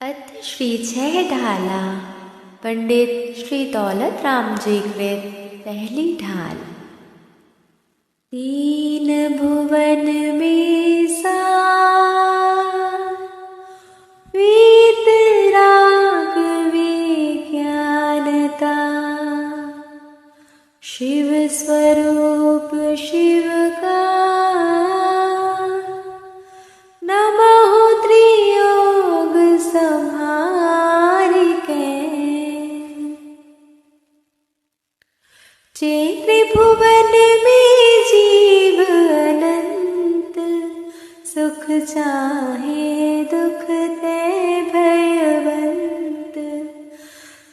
अत श्री छह ढाला पंडित श्री दौलत राम जी कृत पहली ढाल। तीन भुवन में सार वेद राग विज्ञानता, शिव स्वरूप शिव का नमः त्रियोग संहारिके। जे त्रिभुवन में जीव अनंत, सुख चाहे दुख ते भयवंत।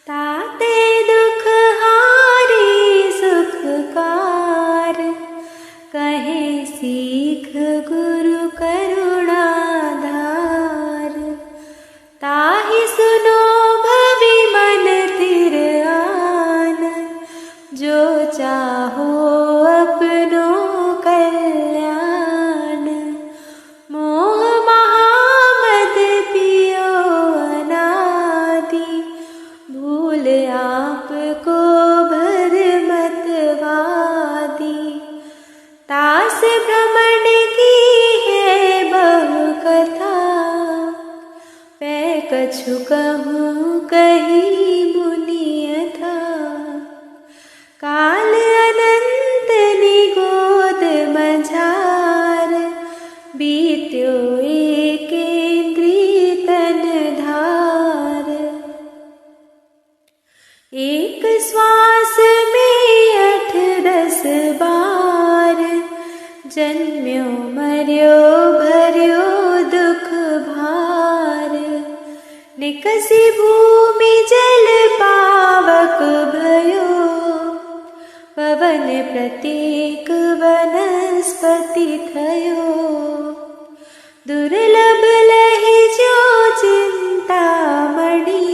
ताते दुख हारी सुखकार, कहे सीख गुरु करुणाधार। ताहि सुनो भवि मन तिर आन, जो चाहो अपनो कल्याण। मोह महामद पियो अनादि, भूल आपको भर मतवादी। तास भ्रमण की है बहु कथा, मैं कछु कहूँ कही मुनि यथा। काल अनंत निगोद मझार, बीत्यो एकेन्द्रिय तन धार। एक श्वास में 8-10 बार, जन्म्यो मर्यो भर्यो दुख भार। निकसी भूमि जल पावक भयो, पवन प्रत्येक वनस्पति थयो। दुर्लभ लहि जो चिंतामणि,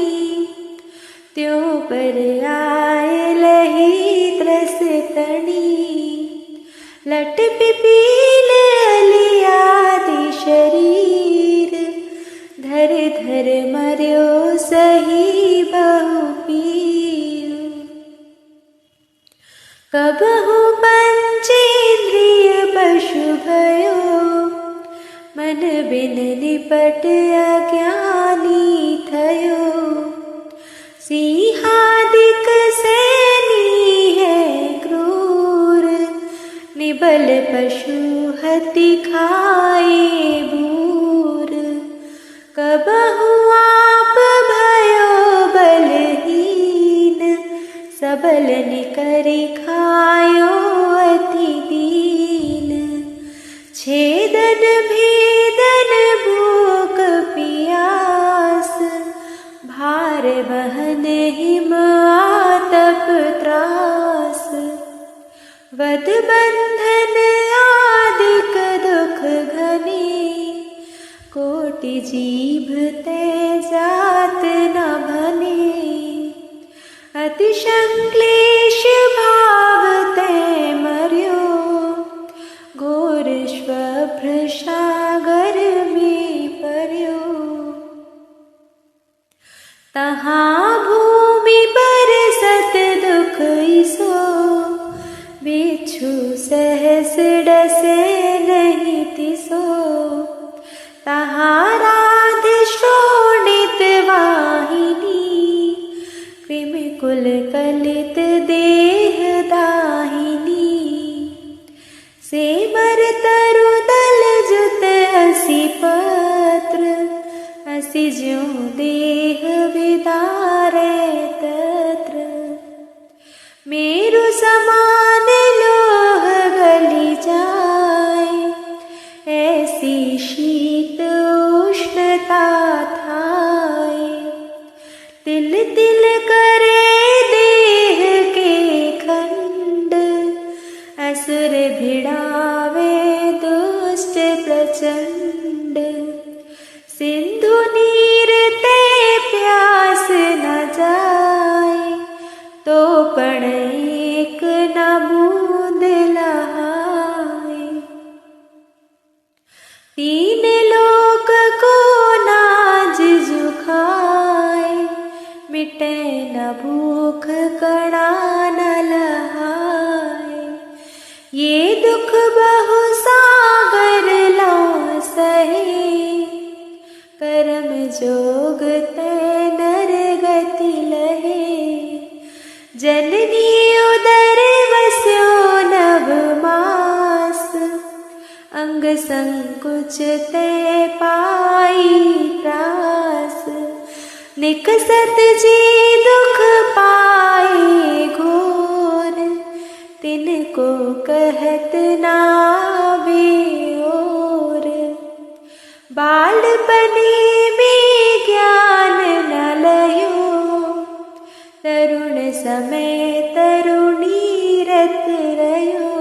त्यों पर आए लहि त्रस तणी। लट पिपील अलियादि शरीर, धर धर मर्यो सही बहु पीर। कबहु पंचेन्द्रिय पशु भयो, मन बिन निपट अज्ञानी थयो। सिंहादिक सैनी है क्रूर, निबल पशु हति खाए भूर। कबहु आप भयो बलहीन, सबल निकरि खायो अति दीन। छेदन भेदन भूख पियास, भार वहन हिम आतप त्रास। वध बंधन आदिक दुख घने, कोटि जीभ ते जात न भने। अति संक्लेश भाव ते मर्यो, घोर श्वभ्र सागर में पर्यो। तहाँ भूमि पर सत दुख इसो, बिच्छू सहस डसे नहीं तिसो। तहाँ राधे शोणित वाहिनी, कृमि कुल कलित देह दाहिनी। से मर तरु दल जुत असी पत्र, असी ज्यों देह विदारे तत्र। मेरु समान लोह गली जाए, ऐसी शीत उष्णता थाए। तिल तिल करे देह के खंड, असुर भिड़ावे दुष्ट प्रचंड। सिंधु नीर ते प्यास बहु सागर ला सहे, कर्म जोग तै नर गति लहे। जननी उदर वस्यो नव मास, अंग संकुच तै पाई त्रास। निकसत जी दुख पाए घोर, तिनको कहत नावे और। बालपने में ज्ञान न लयो, तरुण समय तरुणी रत रयो।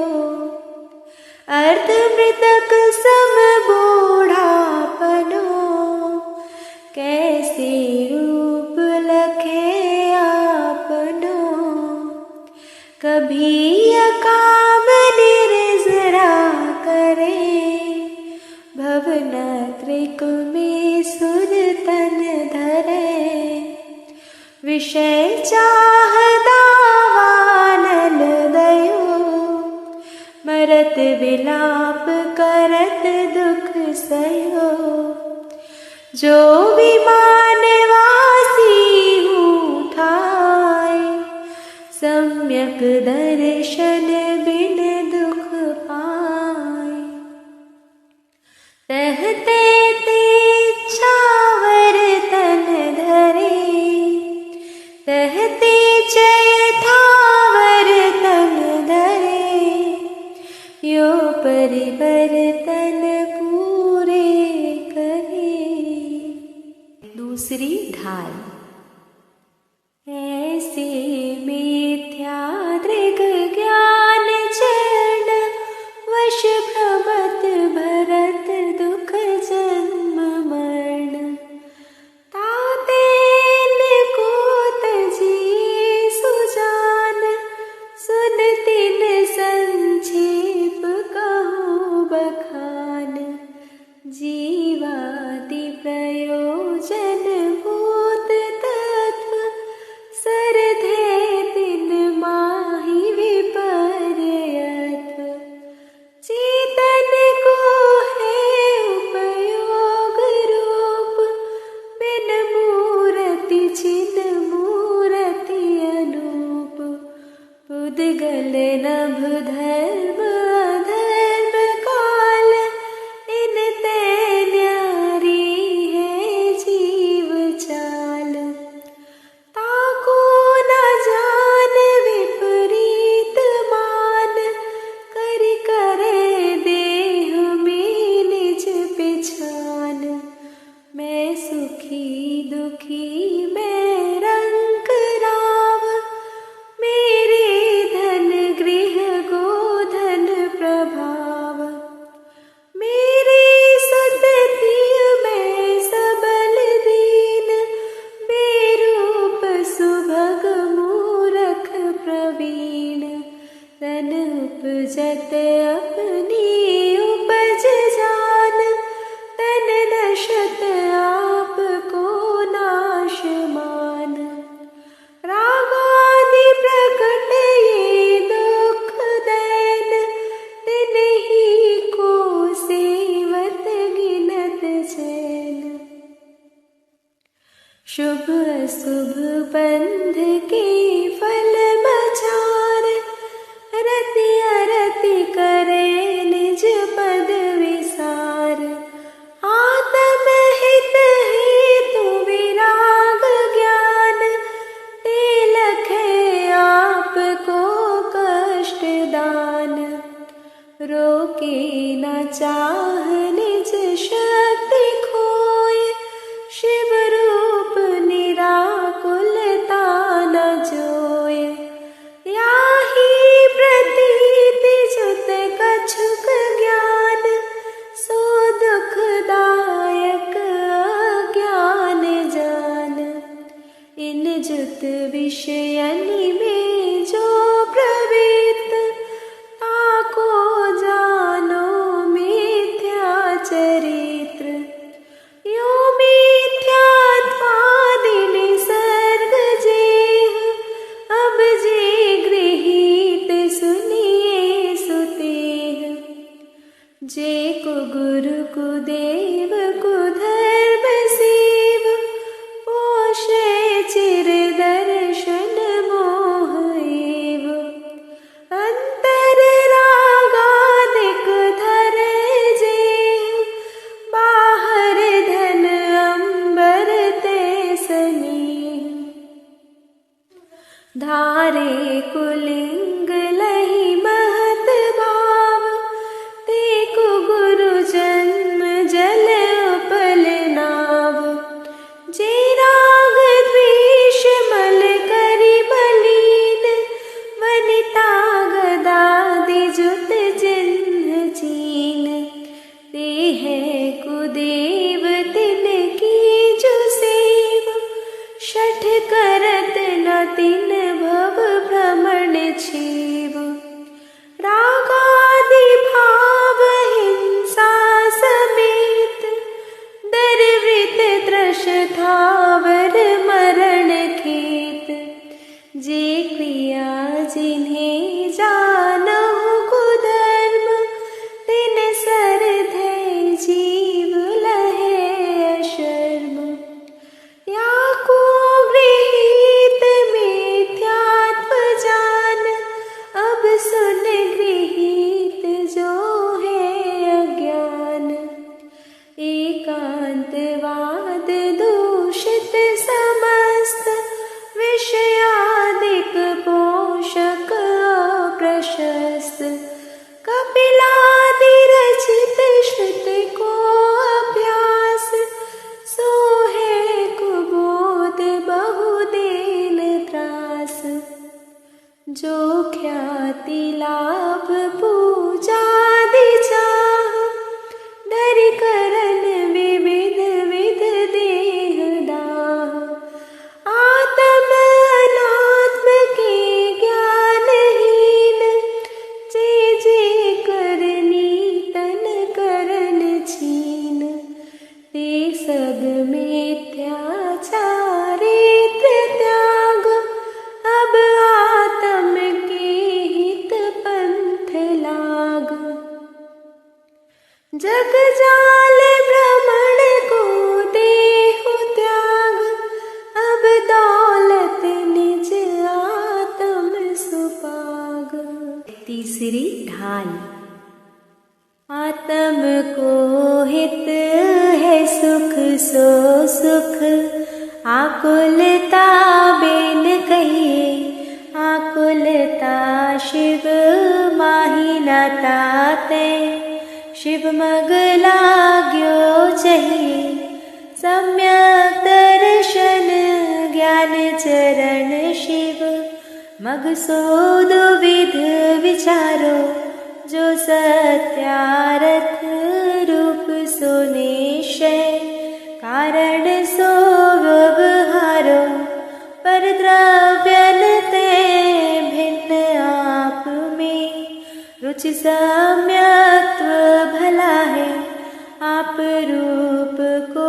अर्ध मृतक सम बूढ़ापनो, कैसे रूप लखे आपनो। कभी अकाम निर्जरा करे, भवना त्रिक में सुर तन धरे। विषय चाह दावानल दयो, मरत विलाप करत दुख सयो। जो विमान वासी ठाय, सम्यक दर्शन बिन दुख पाए। रहते ते छावर तन धरे, रहते जय थावर तन धरे। यो परिवर्तन पूरे करे। दूसरी ढाल। ऐसे मिथ्या दृग ज्ञान चरण, वश भ्रमत भरत दुख जन्म मरण। तातेन को तजी सुजान, सुन तिन संक्षेप कहूँ बखान। जीवादि प्रयोजन भूत तत्व, सरधे तिन माहि विपर्यत्व। चेतन को है उपयोग रूप, बिन मूरति छिन मूरति अनूप। पुद्गल नभ धर्म अधर्म काल, इन ते न्यारी है जीव चाल। ताको न जान विपरीत मान, करि करे देह में निज पिछान। मैं सुखी दुखी मैं रंक राव, मेरे धन गृह गोधन प्रभाव। मेरे सततिय मैं सबल दीन, बेरूप सुभग मूरख प्रवीण। तन उपजत अपनी उपज जान, तन नशत आप को नाश मान। रागादि प्रकट ये दुख दैन, तिन्ही को सेवत गिनत चैन। शुभ अशुभ बंध के फल बचार, रति अरति करे निज पद विसार। आत्म हित हेतु विराग ज्ञान, ते लखे आप को कष्ट दान। रोके न चाह निज शक्ति खोय, शिव रूप निराकुलता न जोय। याहि प्रतीति जुत कछुक ज्ञान, सो दुखदायक अज्ञान जान। इन जुत विषयनि में जो प्रवृत्त, ताको जानो मिथ्या चरित्र। यो मिथ्यात्वादि निसर्ग जेह, अब जे गृहीत सुनिए सुतेह। धारे कुलिंग लही महत भाव, तेको गुरु जन्म जल उपल नाव। जे राग द्वेष मल करि बलीन, वनिता गदादि जुत जिन्ह चीन। ते है कुदेव तिनकी जो सेव, शठ करत न तिन भव भ्रमण छेव। रागादि भाव हिंसा समेत, दरवृत त्रश थावर मरण खेत। जे क्रिया जिन्हें जानहु कुधर्म, तिन सर धै जीव लहे अशर्म। या को गृहीत मिथ्यात्व जान, अब सुन गृहीत जो है अज्ञान। एकांतवाद दूषित समस्त, विषयादिक पोषक प्रशस्त। कपिलादि रचित श्रुति को अभ्यास, सो है कुबोध बहुदेन त्रास। जो ख्याति लाभ पूजादि चाह, धरि करन विविध विध देह दाह। आत्म अनात्म के ज्ञानहीन, जे जे करनी तन करन छीन। ते सब मिथ्याचारित्र त्याग, अब आत्म के हित पंथ लाग। जग जाल भ्रमण को देहु त्याग, अब दौलत निज आत्म सुपाग। तीसरी ढाल। आत्म को हित है सुख सो सुख, आकुलता बिन कहिए। आकुलता शिव माहि न ताते, शिव मग लाग्यो चाहिए। सम्यक दर्शन ज्ञान चरण शिव, मग सो दुविध विचारो। जो सत्यारथ रूप सो निश्चय, कारण सो व्यवहारो। पर द्रव्यन ते भिन्न आप में, रुचि सम्यक्त्व भला है। आप रूप को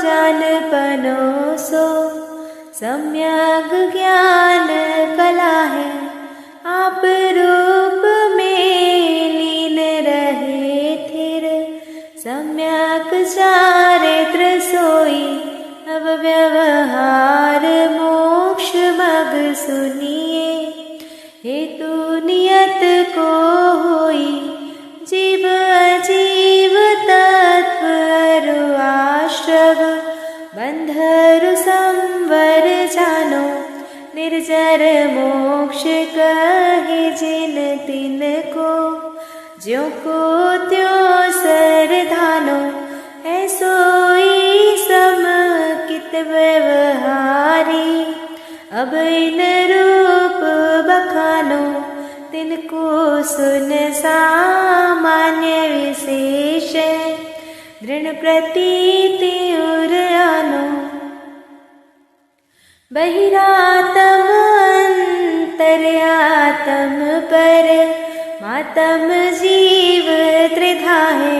जान पनो सो, सम्यक ज्ञान कला है। आप रूप में लीन रहे थिर, सम्यक चारित्र सोई। अब व्यवहार मोक्ष मग सुनिए, हेतु नियत को होई। जीव अजीव तत्व अरु आश्रव, बंधरु संवर जानो। निर्जर मोक्ष कहे जिन तिन को, ज्यों को त्यों सरधानो। है सोई समकित व्यवहारी, अब इन रूप बखानो। तिनको सुन सामान्य विशेष, दृढ़ प्रतीति उर आनो। बहिरात्म अंतर्यात्म पर, मातम जीव त्रिधा है।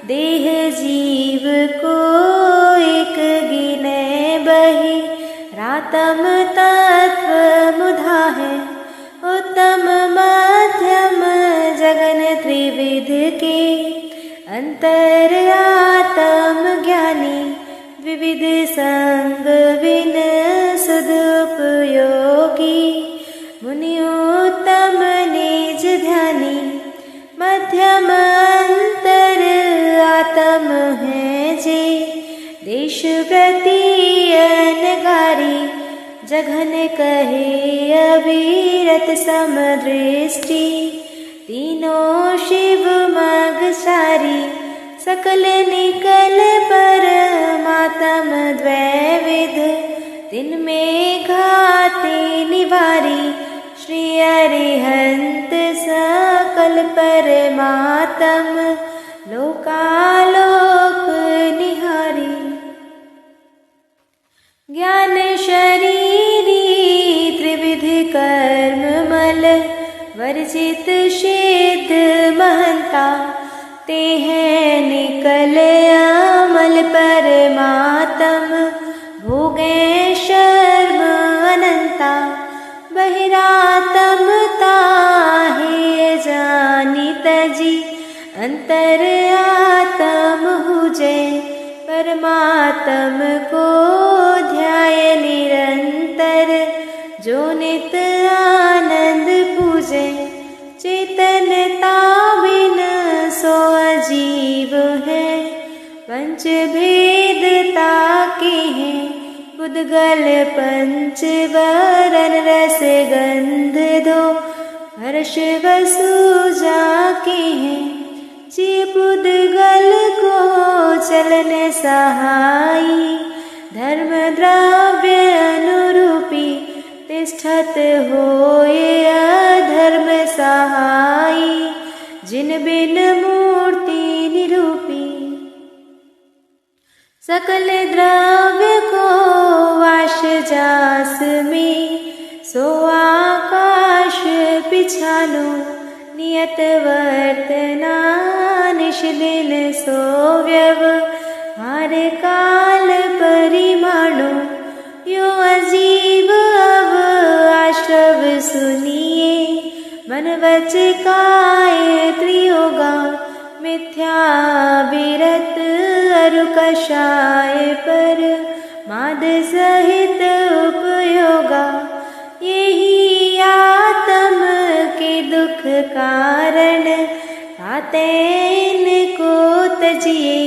देह जीव को एक गिने बहि, रातम तत्व मुधा है। उत्तम मध्यम जगन त्रिविध के, अंतर्यात्म ज्ञानी। विविध संग बिन सदुपयोगी, मुनि उत्तम निज ध्यानी। मध्यम अंतर आत्म है जे, देश प्रति अनगारी। जघन कहे अविरत समदृष्टि। तीनों शिव मग सारी सकल निकल परमात्म द्वैविध। तिनमें घाते निवारी श्री अरिहंत सकल परमात्म लोकालोक निहारी। ज्ञान शरीरी त्रिविधि कर्म मल वर्जित सिद्ध महंता। ते हैं निकल अमल परमात्म भोगे शर्म अनंता। बहिरात्मता है जानी तजी अंतर आत्म हुजे। परमात्म को ध्याय निरंतर जो नित आनंद पूजे। चेतनता बिन सो अजीव है पंच भेदता के हैं। पुद्गल पंच वरण रस गंध दो हर्ष वसु जाके हैं। जी पुद्गल को चलन सहाई धर्म द्रव्य अनुरूपी। तिष्ठत होए अधर्म सहाई जिन बिन मूर्ति निरूपी। सकल द्रव्य को वाश जास में सो आकाश पिछानो। नियत वर्तना निश दिन सो व्यवहार काल परिमाणो। यो अजीव अव आश्रव सुनिए मन वच काय त्रियोगा। मिथ्या विरत अरु कषाय पर माद सहित उपयोगा। यही आत्म के दुख कारण आते इनको तजिए।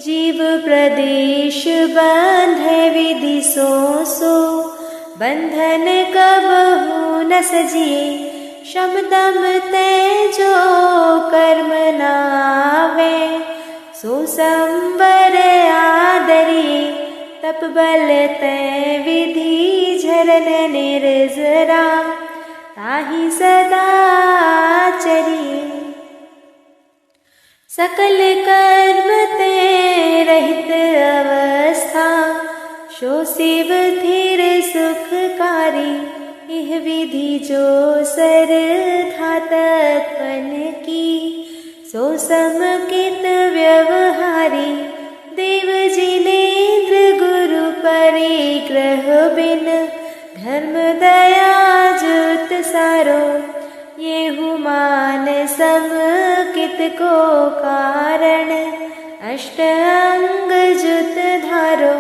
जीव प्रदेश बंधे विधि सो सो बंधन कबहु न सजिए। शब्दम तेजो कर्म नावे सो संवर आदरिए। तप बल ते विधि झरन निर्जरा ताहि सदा चरिए। सकल कर्म ते रहित अवस्था शो शिव धीर सुखकारी। यह विधि जो सर धातत्पन की सो समकित व्यवहारी। देव जिनेन्द्र गुरु परिग्रह बिन धर्म दया जुत सारो। ये हुमान समकित को कारण अष्ट अंग जुत धारो।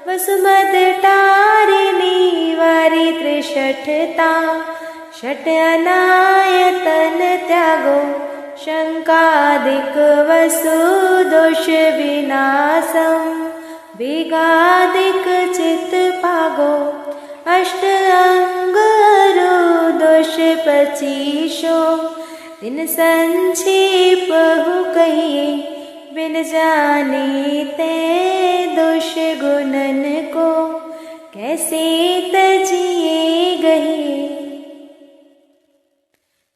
वसुमद टारिणी वारी त्रिषठता षट अनायतन त्यागो। शंकादिक वसु दोष विनाशम विगादिक चित पागो। अष्ट अंग दोष पचीशो दिन संक्षेप हु कहिए। बिन जाने ते दोष गुणन को कैसे तजिए गहिए।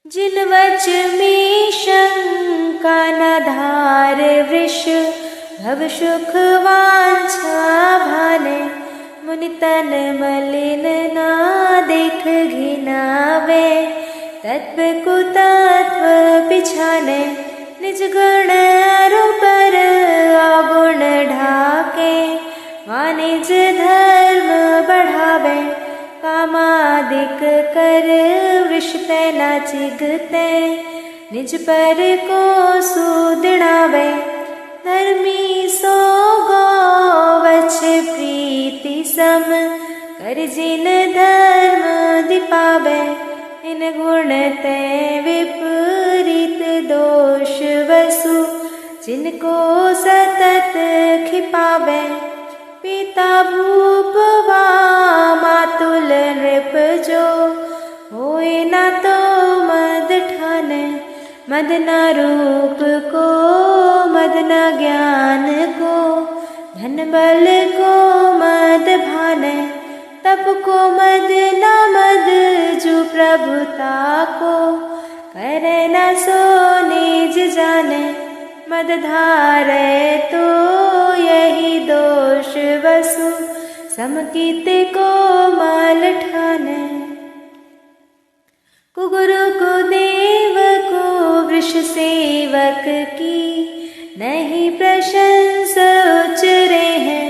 जिन वच में शंका न धार वृष भव सुख वांछा भाने। मुनि तन मलिन ना देख घिनावे तत्व कुतत्व पिछाने। निज गुण अरु पर अवगुण ढाके वाणिज धर्म बढ़ावे। कामादिक कर वृष ते न चिगते निज पर को सुदृढ़ावे। धर्मी सो गोवछ प्रीति सम कर जिन धर्म दीपावे। इन गुण ते विपरीत दोष वसु जिनको सतत खिपावे। पिता भूप वा मातु जो होए ना तो मद ठाने। मद न रूप को मद न ज्ञान को, धन बल को मद भाने। तप को मद न मद जो प्रभुता को, करे न सो निज जाने। मद धारे तो यही दोष वसु, समकित को मल ठाने। कुगुरु को देव को वृष सेवक की, नहीं प्रशंसा उचरे हैं।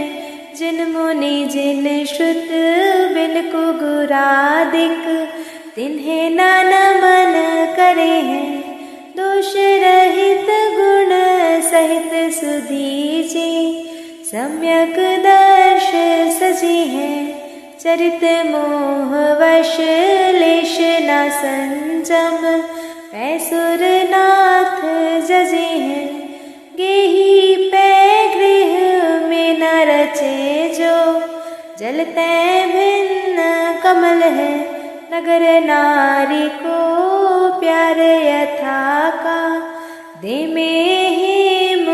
जिन मुनि जिन श्रुत बिन कुगुरादिक, तिन्हें न नमन करे हैं। दोष रहित गुण सहित सुधीजे, सम्यक दर्श सजी है। चरित मोह वश लेश न संजम, पैसुर नाथ जजे हैं। गेही पै गृह में न रचे जो, जलते भिन्न कमल है। नगर नारी को प्यार यथा का, दे में हेम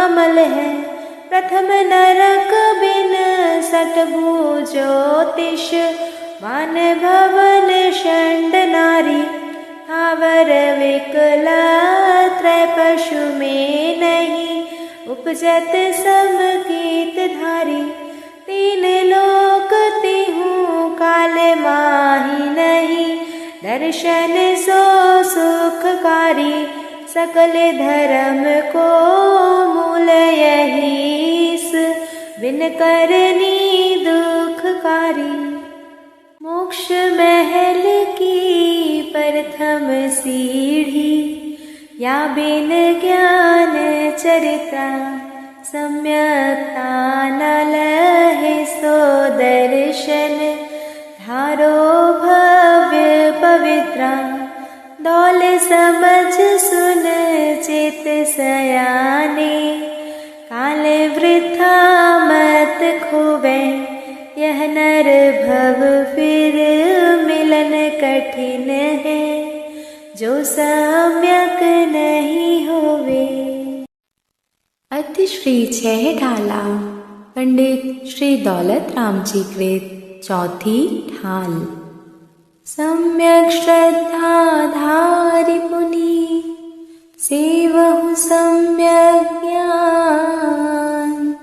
अमल है। प्रथम नरक बिन सटभु ज्योतिष, मान भवन षंड नारी। हावर विकला त्रय पशु में नहीं, उपजत समकीत धारी। तीन लोक तिहु काल माही नहीं, दर्शन सो सुखकारी। सकल धर्म को मूल यही, बिन करनी दुखकारी। मोक्ष महल की प्रथम सीढ़ी, या बिन ज्ञान चरिता। सम्यकता न लहे सो दर्शन, धारो भव्य पवित्रा। दौल समझ सुन चित सयाने, काल वृथा मत खोवे। यह नर भव फिर मिलन कठिन है, जो सम्यक नहीं होवे। अति श्री छह ढाला पंडित श्री दौलत राम जी कृत चौथी ढाल। सम्यक श्रद्धा धारि पुनि, सेवहु सम्यक ज्ञान।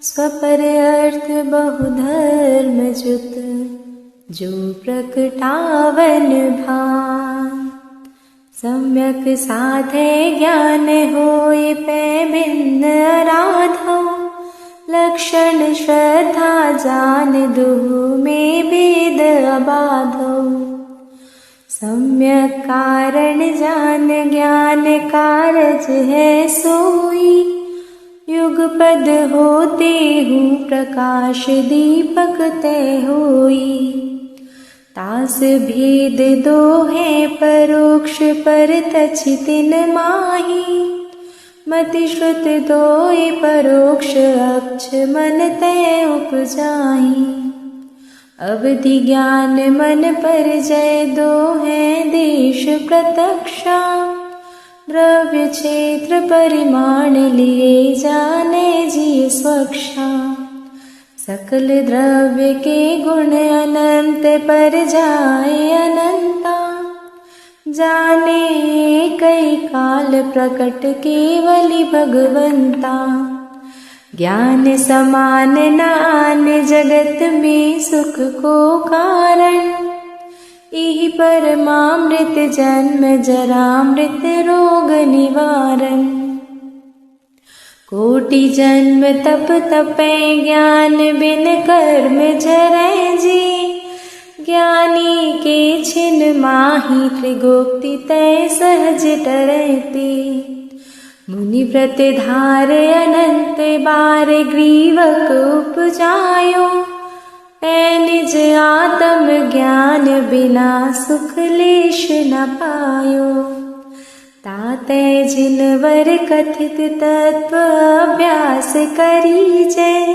स्वपर अर्थ बहु धर्म जुत, जो प्रकटावन भान। सम्यक साधे ज्ञान होय पै भिन्न आराधो। लक्षण श्रद्धा जान दुहु में भेद अबाधो। सम्यक कारण जान ज्ञान कारज है सोई। युगपद होते हूँ प्रकाश दीपक तय होई। तास भेद दो है परोक्ष परतछ तिन माही। मति श्रुत दोय परोक्ष अक्ष मन तय उपजाही। अवधि ज्ञान मन पर जय दो है देश प्रत्यक्षा। द्रव्य क्षेत्र परिमाण लिए जाने जिय स्वक्षा। सकल द्रव्य के गुण अनंत पर जाए अनंता। जाने कई काल प्रकट केवली भगवंता। ज्ञान समान नान जगत में सुख को कारण। इहि परमामृत जन्म जरामृत रोग निवारण। कोटि जन्म तप तपै ज्ञान बिन कर्म झरै जी। ज्ञानी के छिन माही त्रिगुप्ति तय सहज टरैते। मुनि व्रत धार अनंत बार ग्रीवक उपजायो। तै निज आत्म ज्ञान बिना सुख लेश न पायो। ताते जिनवर कथित तत्व अभ्यास करी जय।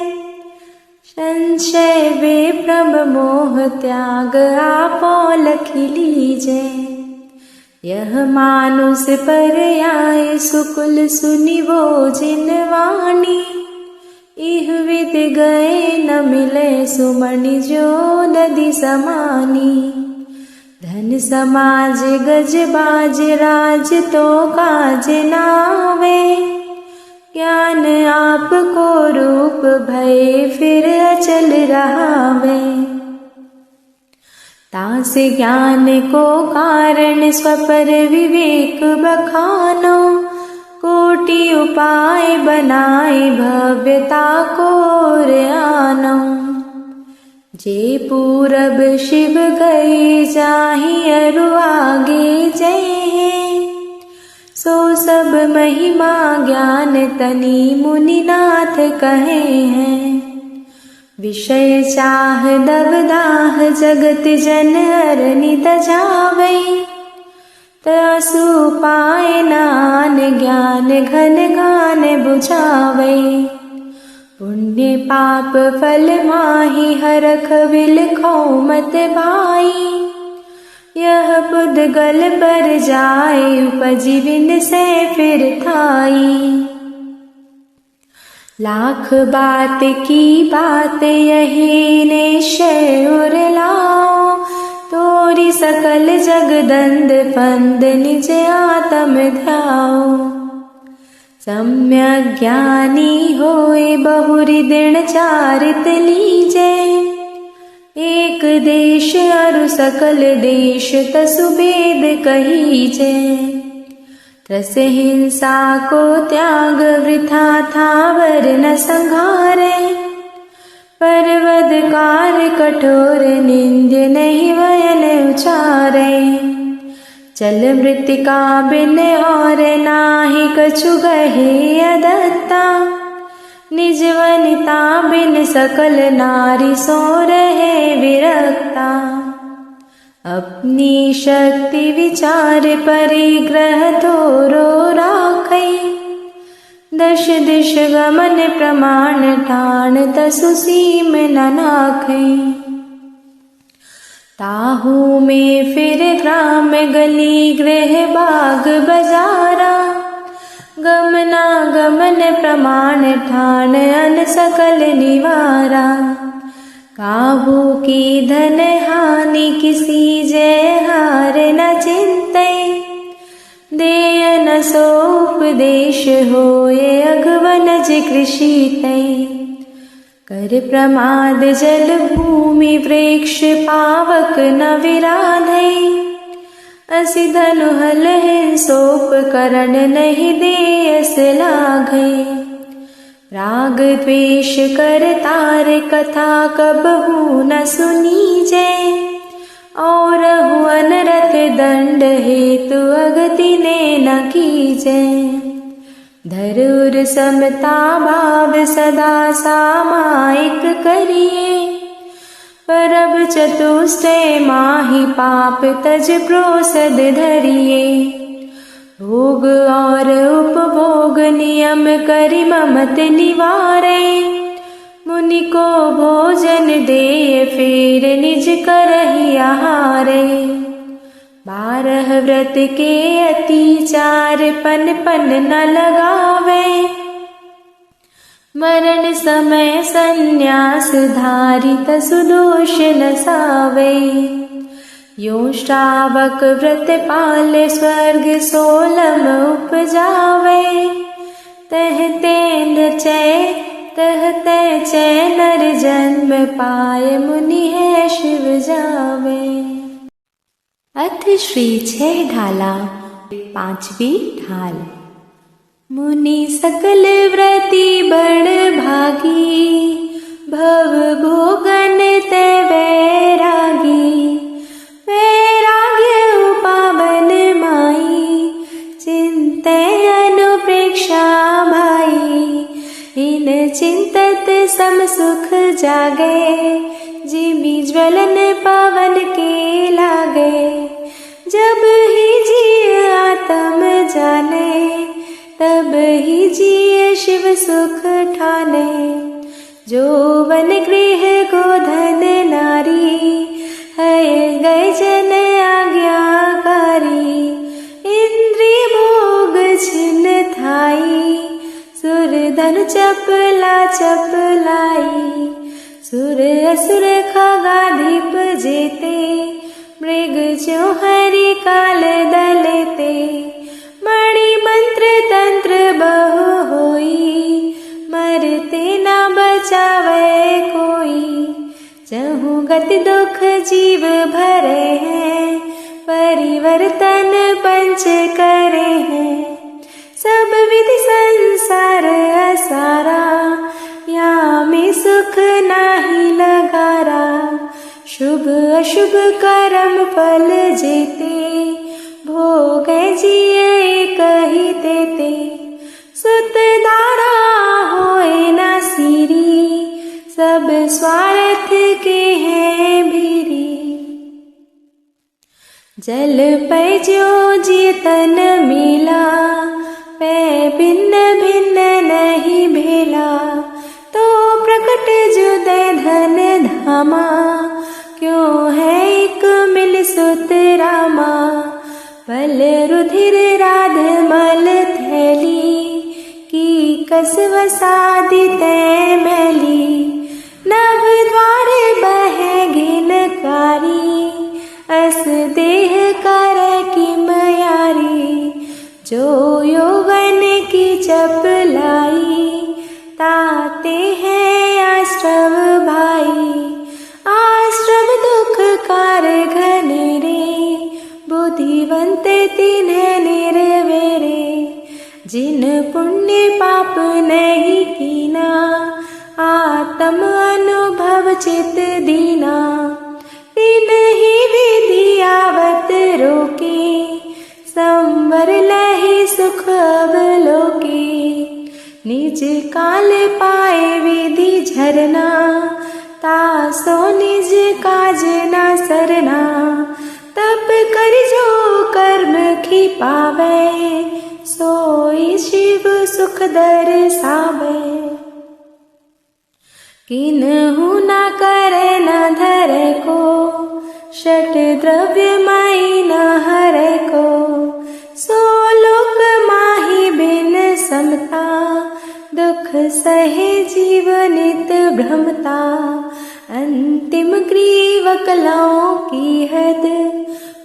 संशय विभ्रम मोह त्याग आपो लखि लीजे। यह मानुष पर आए सुकुल सुनिवो जिन वाणी। इह विद गए न मिले सुमणि जो नदी समानी। धन समाज गज बाज राज तो काज नावे। ज्ञान आपको रूप भय फिर अचल रहावे। तासे ज्ञान को कारण स्वपर विवेक बखानो। कोटि उपाय बनाए भव्यता को आनो। जे पूरब शिव गए जाहि अरु आगे जय। सो सब महिमा ज्ञान तनि मुनिनाथ कहे हैं। विषय चाह दबदाह जगत जन अरनित जावै। तसु पाए नान ज्ञान घन गान बुझावै। पुण्य पाप फल माहि हरख विलखो मत भाई। यह पुद्गल पर जाए उपजि बिन से फिर थाई। लाख बात की बात यही निश्चय उर लाओ। तोरी सकल जगदंद फंद निज आत्म ध्याओ। सम्यक ज्ञानी होए बहुरी दिन चारित लीजे। एक देश अरु सकल देश तसु भेद कहीजे। त्रस हिंसा को त्याग वृथा थावर न संघारे। परवदकार कठोर निंद्य नहीं वयन उचारे। चल मृतिका बिन और नाहि कछु गहे अदत्ता। निज वनिता बिन सकल नारी सो रहे विरक्ता। अपनी शक्ति विचार परिग्रह थोरो राखै। दश दिश गमन प्रमाण ठान तसु सीम न नाखै। ताहू में फिर ग्राम गली गृह बाग बजारा। गमना गमन प्रमाण ठान अन सकल निवारा। काहू की धन हानि किसी जय हार न चिंतै। देय न सो उपदेश होए अगवनज कृषि तै। कर प्रमाद जल भूमि वृक्ष पावक न विराधै। असि धनु हल हिंसोप करण नहीं देयस लाघै। राग द्वेष कर तार कथा कबहू न सुनीजे। और अनरत दंड हेतु अगति ने न कीजे। धरुर समता भाव सदा सामायिक करिए। परब चतुष्टय माहि पाप तज प्रोसद धरिए। भोग और उपभोग नियम करि ममत निवारे। मुनि को भोजन देय फेर निज करहि आहारे। 12 व्रत के अतिचार पन पन न लगावे। मरण समय संन्यास धारी तसु दोष न सावे। यो श्रावक व्रत पाले स्वर्ग सोलम उपजावे। तहते नचय तहते चै नर जन्म पाए मुनि है शिव जावे। अथ श्री 6 ढाला 5वीं ढाल। मुनि सकल व्रति बड़ भागी। भव भोगन ते वैरागी। वैराग्य उपावन माई। चिंते अनुप्रेक्षा भाई। इन चिंतत सम सुख जागे। जिमि ज्वलन पवन के लागे। जब ही जिय आत्म जाने। तब ही जिय शिव सुख ठाने। जो वन गृह गोधन नारी है गए जन आज्ञाकारी। इंद्रिय भोग छिन्न थाई सुर धनु चपला चपलाई। सुर असुर खगाधिप जेते मृग जो हरि काल दलेते। मणि मंत्र तंत्र बहु होई मरते न बचावे कोई। जहु गति दुख जीव भरे हैं परिवर्तन पंच करे हैं। सब विधि संसार असारा या में सुख नाही लगारा। शुभ अशुभ कर्म फल जेते भोग जिये कही देते। सुत दारा होए ना सीरी सब स्वार्थ के हैं भीरी। जल पै ज्यों जियतन मिला पै भिन्न भिन्न नहीं भेला। तो प्रकट जुदय धन धामा क्यों है एक मिल सुत रामा। पल रुधिर राध मल थैली की कस वसादी तै मैली। नव द्वार बहे घिनकारी अस देह कर की मयारी। जो यौवन की चपलाई ताते हैं आश्रम भाई। आश्रम दुख कार घनेरे बुद्धिवंत तिन्ह निर्वेरे। जिन पुण्य पाप नहीं कीना आत्म अनुभव चित दीना। तिन ही विधि आवत रोके संवर लहि सुख अवलोके। निज काल पाए विधि झरना तासो निज काज ना सरना। तप कर जो कर्म की पावे सोई शिव सुख दर्शावे। किन्हु न करे न धरे को षट द्रव्य माई न हरे को। सो लोक माही बिन समता दुख सहे जीव नित भ्रमता। अंतिम ग्रीव कलाओं की हद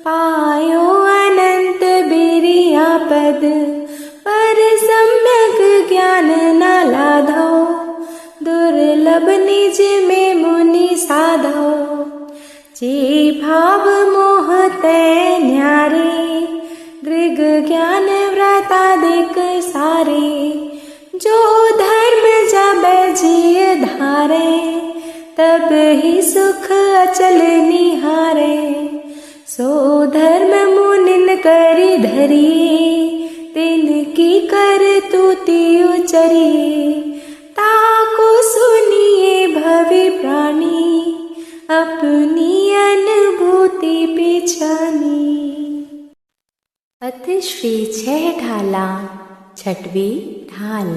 पायो अनंत बिरिया पद। पर सम्यक ज्ञान न लाधो दुर्लभ निज में मुनि साधो। जे भाव मोह तै न्यारे दृग ज्ञान व्रतादिक सारे। जो धर्म जब जिय धारे तब ही सुख अचल निहारे। सो धर्म मुनिन करि धरिए तिनकी कर तूति उचरिए। ताको सुनिए भवि प्राणी अपनी अनुभूति पिछानी। अथ श्री छह ढाला छठवीं ढाल।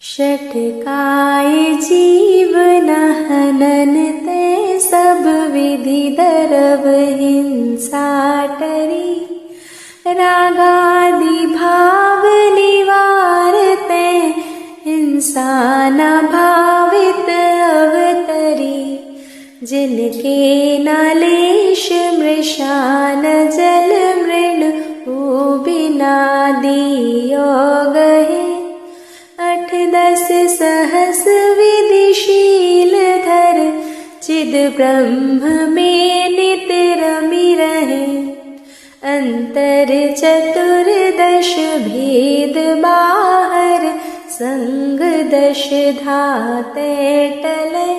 षठ काय जीवन हनन ते सब विधि दरव हिंसा टरी। रागादि भाव निवारते हिंसा न भावित अवतरी। जिनके नालेश मृषान जल मृण बिना दियो गहे। 8-10 सहस विधिशील धर चिद ब्रह्म में नित रमि रहे। अंतर चतुर्दश भेद बाहर संग 10 धाते टले।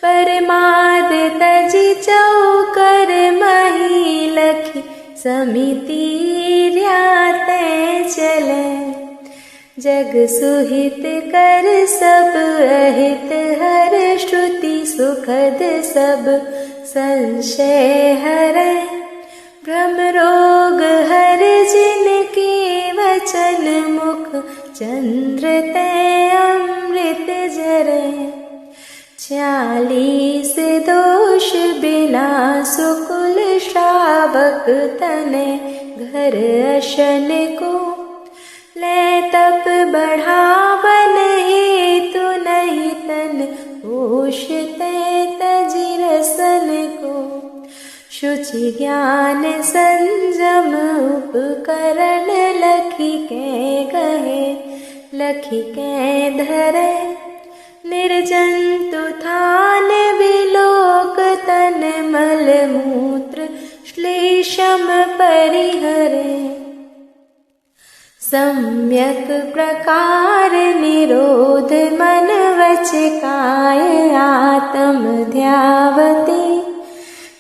परमाद तजि चौकर मही लखी समिति र्याते चले। जग सुहित कर सब अहित हर श्रुति सुखद सब संशय हरै। भ्रम रोग हर जिनके वचन मुख चंद्र ते अमृत जरे। 46 दोष बिना सुकुल श्रावक तने। घर अशन को ले तप बढ़ावन हेतु नहीं तन। पोषते तजी रसन को शुचि ज्ञान संयम उपकरण। लखी के गहे लखी के धरे। निर्जंतु थान विलोक तन मल मूत्र श्लेषम परिहरे। सम्यक प्रकार निरोध मन वच काय आत्म ध्यावते।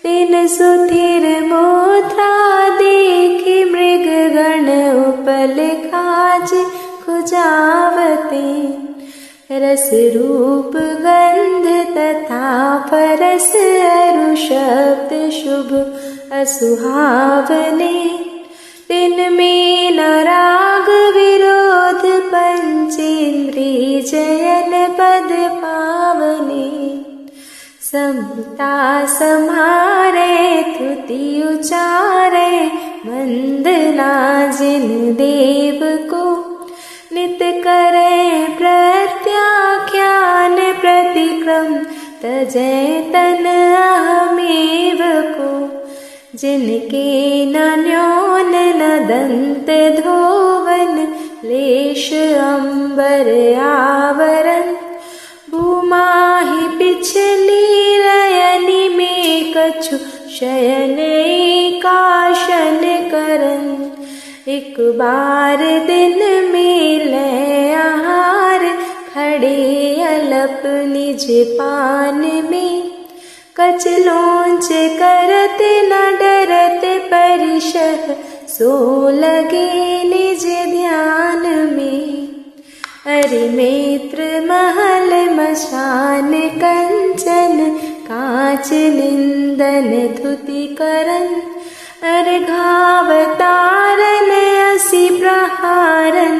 तीन सुथिर मोत्रा देखि मृग गण उपल काज खुजावते। रस रूप गंध तथा परस अरु शब्द शुभ असुहावने। दिन में न राग विरोध पंचेन्द्रिय जयन पद पावने। समता सम्हारे तुति उचारे। वंदना जिन देव को नित करे प्रत्याख्यान प्रतिक्रम। तजै तन अहमेव को जिनके न न्योन न दंत धोवन। लेश अंबर आवरण भूमाहि पिछली रयनि में कछु शयन काशन करन। एक बार दिन में ले आहार खड़े अलप निज पान में। कच लोंच करत न डरत परिशह सो लगे निज ध्यान में। अरि नेत्र महल मशान कंचन कांच निंदन धुति करन। अर्घाव तारन असि प्रहारन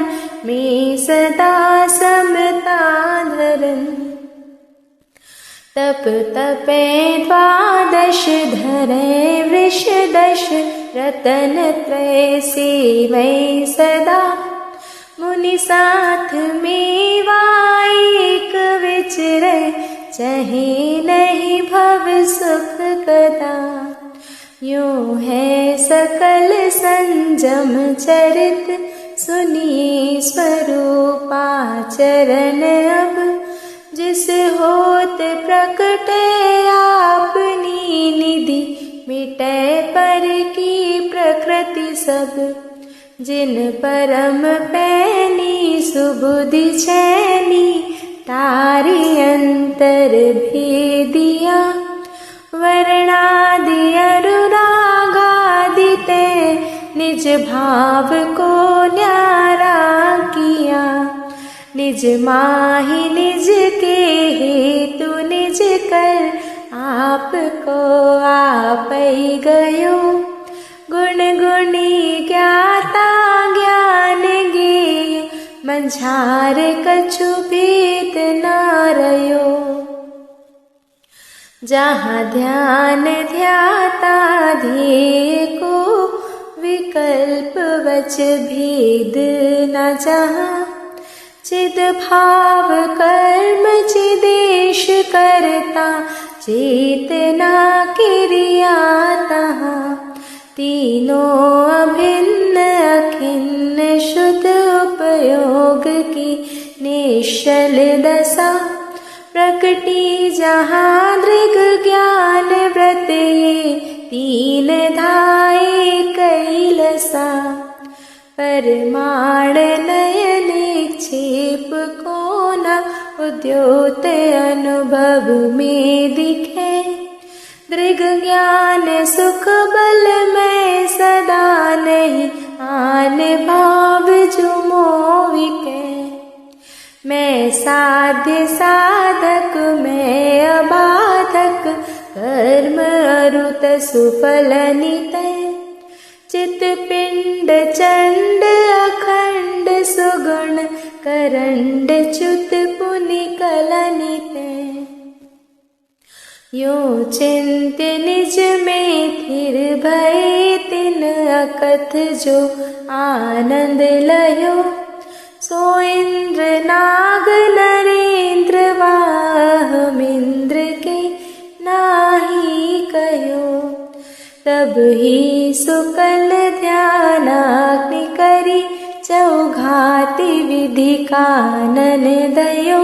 में सदा समता धरन। तप तपे 12 धरे वृष 10 रतन त्रय सेवै सदा। मुनि साथ में वाइक विचरे चहे नहीं भव सुख कदा। यूं है सकल संजम चरित सुनिए स्वरूपाचरण अब। जिस होत प्रकटे आपनी निधि मिटे पर की प्रकृति सब। जिन परम पैनी सुबुद्धि छैनी तारी अंतर भेदिया। वर्णादि अनुरागादि ते निज भाव को न्यारा किया। निज माहि निज के हेतु निज कर आपको आपै गयो। गुण गुणी ज्ञाता ज्ञान गे मंझार कछु भेद न रयो। जहाँ ध्यान ध्याता ध्येय को विकल्प वच भेद न जहाँ। चिद भाव कर्म चिदेश करता चेतना क्रिया तहाँ। तीनों अभिन्न अखिन्न शुद्ध उपयोग की निश्चल दशा। प्रकटी जहाँ दृग ज्ञान व्रत ये 3 धाये कैलसा। परमाण नयन क्षेप को न उद्योत अनुभव में दिखे। दृग ज्ञान सुख बल में सदा नहीं आन भाव जुमो विके। मैं साध्य साधक मैं अबाधक कर्म अरुत सुफल नितय। चित पिंड चंड अखंड सुगुण करंड च्युत पुनि कलनिते। यो चिंत्य निज में थिर भय तिन अकथ जो आनंद लयो। सो इंद्र नाग नरेंद्र वाहमिंद्र के नाही कयो। तब ही सुकल ध्यानाग्नि करी चौघाति विधि कानन दयो।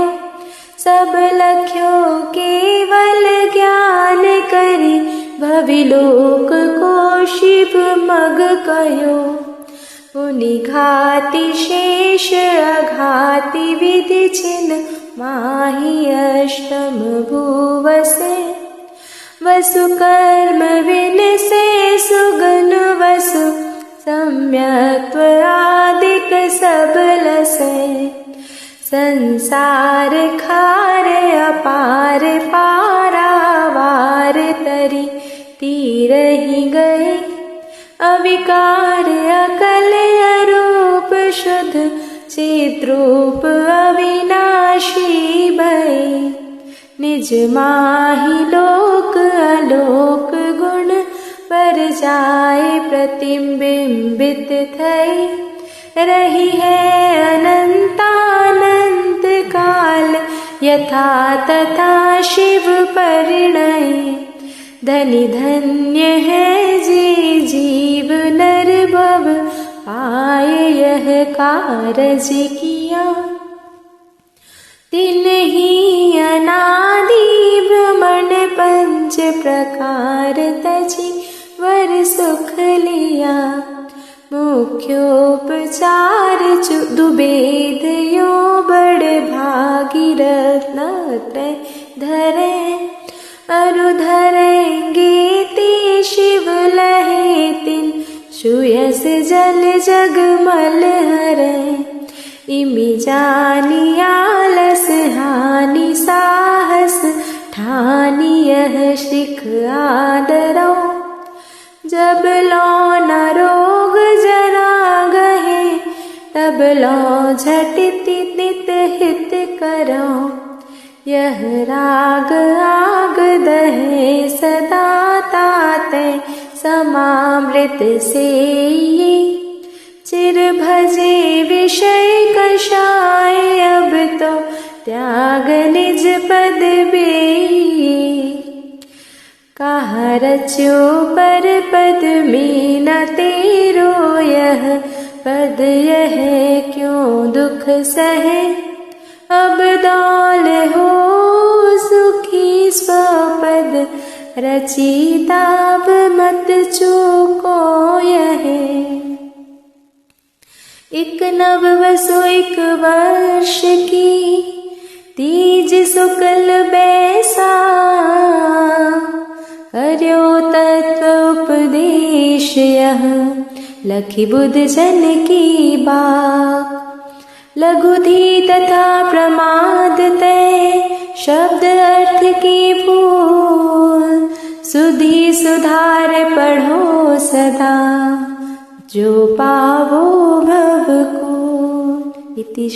सब लख्यो केवल ज्ञान करी भविलोक को शिव मग कयो। पुनि घाति शेष अघाति विधि छिन्न माहि अष्टम भुवसे। वसु कर्म विनसे सुगन वसु सम्यक्त्व आदिक सब लसे। संसार खार अपार पारावार तरी तीर ही गए। अविकार अकल अरूप शुद्ध चिद्रूप अविनाशी भय। निज माहि लोक अलोक गुण पर जाए प्रतिबिंबित थई। रही है अनंतानंत काल यथा तथा शिव परिणय। धनी धन्य है जे जीव नर भव पाए यह कारज किया। तिन्हि अनादि भ्रमण पंच प्रकार तजी वर सुख लिया। मुख्योपचार दुबेद यो बड़ भागीरथ त्रय धरे। अरु धरेंगे ते शिव लहे तिन सुयस जल जगमल हरे। इमि जानी आलस हानि साहस ठानी यह शिख आदरो। जब लो न रोग जरा गहे तब लो झटिति नित हित करो। यह राग आग दहे सदा ताते समामृत सेई। चिर भजे विषय कषाय अब तो त्याग निज पद बेई। कहा रच्यो पर पद में न तेरो यह पद यह क्यों दुख सहे। अब दौल हो सुखी स्वपद रची ताब मत चूको यह। इक नव वसु एक वर्ष की तीज शुक्ल बैसा। कर्यो तत्व उपदेश यह लखी बुध जन की बात। लघुधि तथा प्रमाद तय शब्द अर्थ की भूल। सुधि सुधार पढ़ो सदा जो पावो भव को। इति